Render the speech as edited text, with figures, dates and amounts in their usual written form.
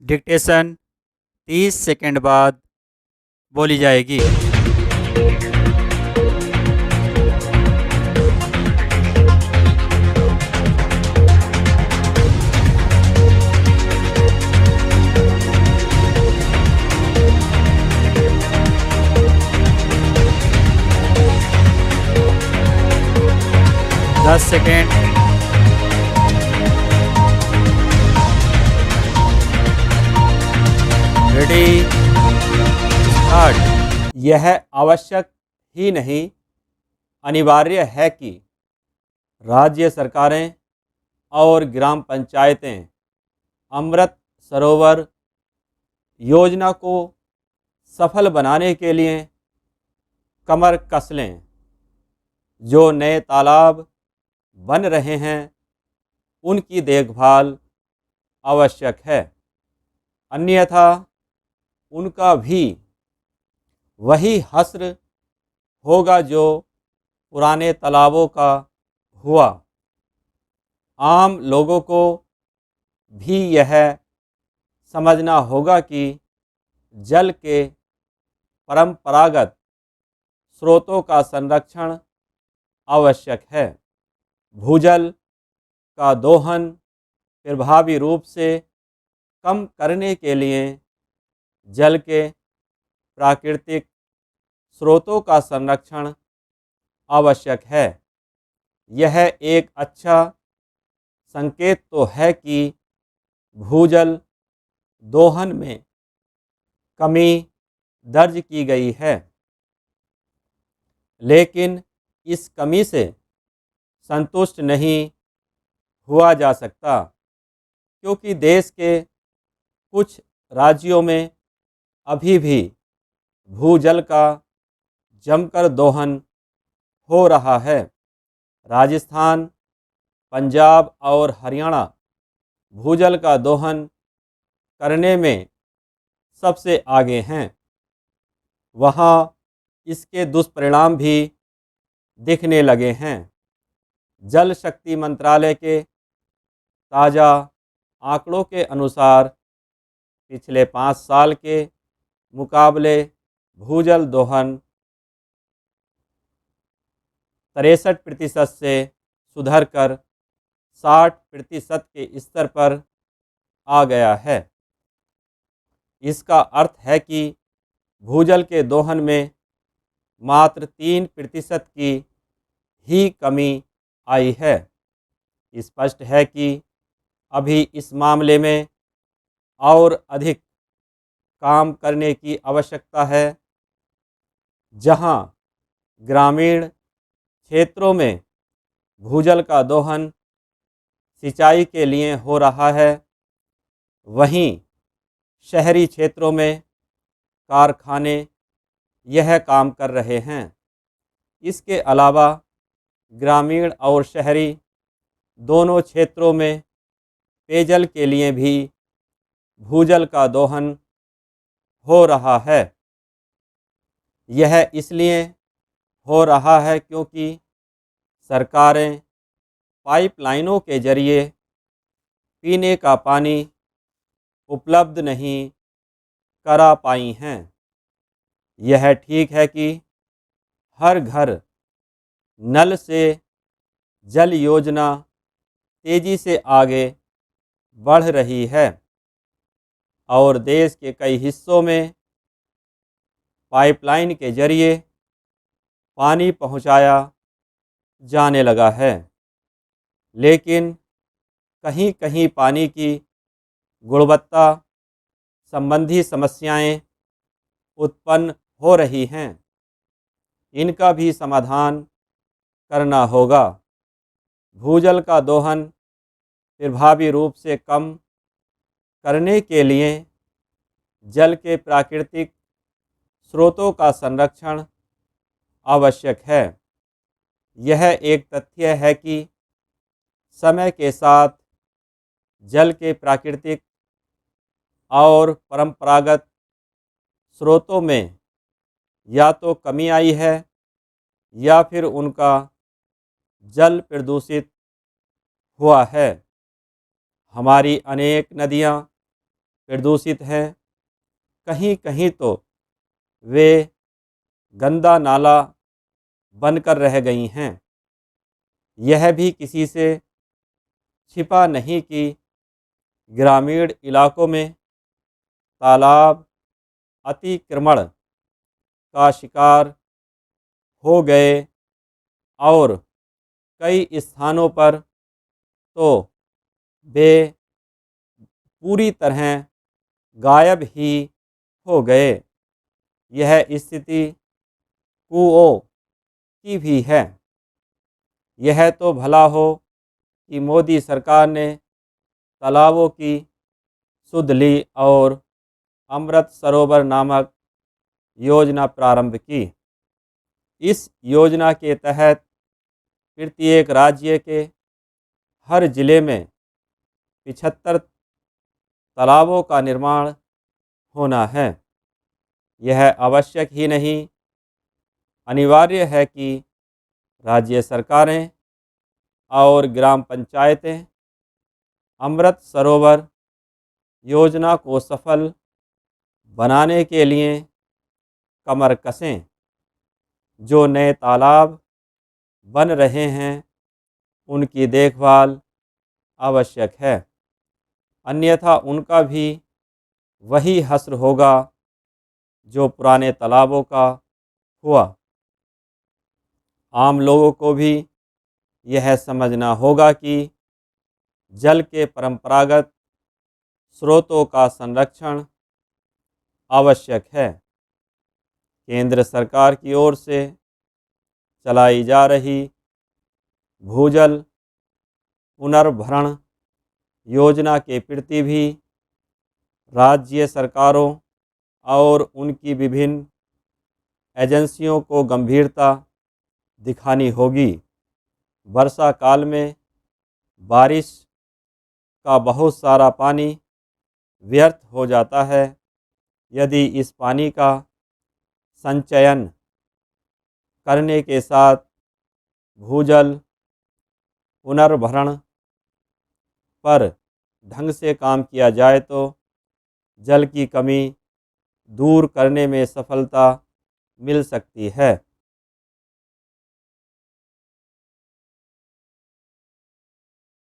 Dictation 30 second बाद बोली जाएगी। 10 सेकंड। Ready, start. यह आवश्यक ही नहीं, अनिवार्य है कि राज्य सरकारें और ग्राम पंचायतें अमृत सरोवर योजना को सफल बनाने के लिए कमर कस लें। जो नए तालाब बन रहे हैं उनकी देखभाल आवश्यक है, अन्यथा उनका भी वही हश्र होगा जो पुराने तालाबों का हुआ। आम लोगों को भी यह समझना होगा कि जल के परंपरागत स्रोतों का संरक्षण आवश्यक है। भूजल का दोहन प्रभावी रूप से कम करने के लिए जल के प्राकृतिक स्रोतों का संरक्षण आवश्यक है। यह एक अच्छा संकेत तो है कि भूजल दोहन में कमी दर्ज की गई है, लेकिन इस कमी से संतुष्ट नहीं हुआ जा सकता, क्योंकि देश के कुछ राज्यों में अभी भी भूजल का जमकर दोहन हो रहा है। राजस्थान, पंजाब और हरियाणा भूजल का दोहन करने में सबसे आगे हैं। वहाँ इसके दुष्परिणाम भी दिखने लगे हैं। जल शक्ति मंत्रालय के ताज़ा आंकड़ों के अनुसार पिछले 5 साल के मुकाबले भूजल दोहन 63% से सुधरकर 60% के स्तर पर आ गया है। इसका अर्थ है कि भूजल के दोहन में मात्र 3% की ही कमी आई है। स्पष्ट है कि अभी इस मामले में और अधिक काम करने की आवश्यकता है। जहां ग्रामीण क्षेत्रों में भूजल का दोहन सिंचाई के लिए हो रहा है, वहीं शहरी क्षेत्रों में कारखाने यह काम कर रहे हैं। इसके अलावा ग्रामीण और शहरी दोनों क्षेत्रों में पेयजल के लिए भी भूजल का दोहन हो रहा है। यह इसलिए हो रहा है क्योंकि सरकारें पाइपलाइनों के जरिए पीने का पानी उपलब्ध नहीं करा पाई हैं। यह ठीक है कि हर घर नल से जल योजना तेजी से आगे बढ़ रही है और देश के कई हिस्सों में पाइपलाइन के जरिए पानी पहुंचाया जाने लगा है, लेकिन कहीं कहीं पानी की गुणवत्ता संबंधी समस्याएं उत्पन्न हो रही हैं। इनका भी समाधान करना होगा। भूजल का दोहन प्रभावी रूप से कम करने के लिए जल के प्राकृतिक स्रोतों का संरक्षण आवश्यक है। यह एक तथ्य है कि समय के साथ जल के प्राकृतिक और परंपरागत स्रोतों में या तो कमी आई है या फिर उनका जल प्रदूषित हुआ है। हमारी अनेक नदियाँ प्रदूषित हैं, कहीं कहीं तो वे गंदा नाला बनकर रह गई हैं। यह भी किसी से छिपा नहीं कि ग्रामीण इलाकों में तालाब अतिक्रमण का शिकार हो गए और कई स्थानों पर तो वे पूरी तरह गायब ही हो गए। यह स्थिति कुओं की भी है। यह तो भला हो कि मोदी सरकार ने तालाबों की सुध ली और अमृत सरोवर नामक योजना प्रारंभ की। इस योजना के तहत प्रत्येक राज्य के हर जिले में 75 तालाबों का निर्माण होना है। यह आवश्यक ही नहीं, अनिवार्य है कि राज्य सरकारें और ग्राम पंचायतें अमृत सरोवर योजना को सफल बनाने के लिए कमर कसें। जो नए तालाब बन रहे हैं उनकी देखभाल आवश्यक है, अन्यथा उनका भी वही हश्र होगा जो पुराने तालाबों का हुआ। आम लोगों को भी यह समझना होगा कि जल के परंपरागत स्रोतों का संरक्षण आवश्यक है। केंद्र सरकार की ओर से चलाई जा रही भूजल पुनर्भरण योजना के प्रति भी राज्य सरकारों और उनकी विभिन्न एजेंसियों को गंभीरता दिखानी होगी। वर्षा काल में बारिश का बहुत सारा पानी व्यर्थ हो जाता है। यदि इस पानी का संचयन करने के साथ भूजल पुनर्भरण पर ढंग से काम किया जाए तो जल की कमी दूर करने में सफलता मिल सकती है।